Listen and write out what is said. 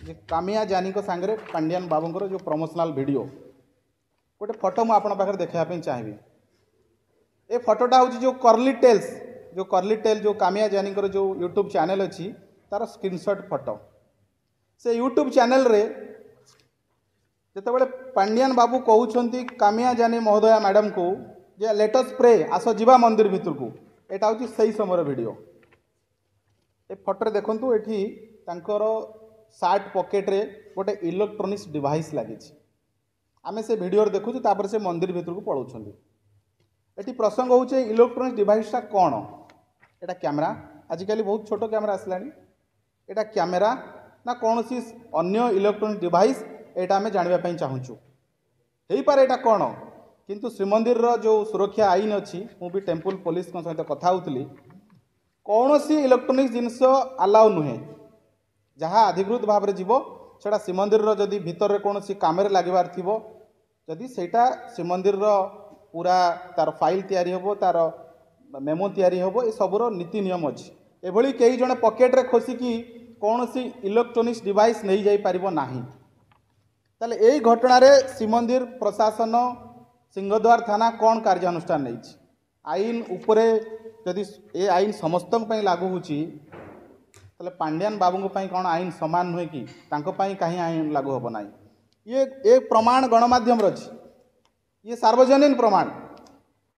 जे कामिया जानी को सांगरे पांडियान बाबूंकर जो प्रमोशनल वीडियो गोटे फोटो मु आपण पाखरे देखाइबा चाहिए। ए फोटोटा हूँ जो कर्ली टेल जो कामिया जानी जो यूट्यूब चैनल अच्छी तार स्क्रीनशॉट फोटो से यूट्यूब चैनल रे जिते पांडियान बाबू कहते कामिया जानी महोदया मैडम को जे लेटस प्रे आस जीवा मंदिर भितर को यहाँ हूँ से समय वीडियो। ए फोटो देखु ये सार्ट पॉकेट रे गोटे इलेक्ट्रोनिक्स डिवाइस लगी आमे से वीडियो देखुँ तापर से मंदिर भितर को पलाउछंती। एटी प्रसंग होचे इलेक्ट्रोनिक्स डिवाइसटा कौन एटा कैमरा आजिकल बहुत छोट कैमरा आसलानी एटा कैमरा ना कौन सी अन्य इलेक्ट्रोनिक्स डिवाइस एटा आमे जानिबा पई चाहूचु हेई पारे एटा कौन किंतु श्रीमंदिर रो जो सुरक्षा आईन अच्छी मु भी टेम्पल पुलिस सहित कथा होतली कौन सी इलेक्ट्रोनिक्स जिनस अलाउ नुहे जहाँ अधिकृत भाव में जीव सेटा श्रीमंदिर रो जदि भीतर रे कौन सी कामरे लागिबार थिबो जदि सेटा श्रीमंदिर रो पूरा तार फाइल तैयारी होबो तार मेमो तैयारी होबो ए सबरो नीति नियम अछि। एभली कई जने पॉकेट रे खोसिकी कौन सी इलेक्ट्रोनिक्स डिवाइस नहीं जाई पारिबो नाही ताले एई घटना रे श्रीमंदिर प्रशासन सिंहद्वार थाना कौन कार्यानुष्ठान नहीं आईन उपरे जदि ए आईन समस्त लागू होची ताले पांडियान बाबू कौन आईन समान नुहे कि कहीं आईन लागू होब ना ये प्रमाण गणमाध्यम रही ये सार्वजनीन प्रमाण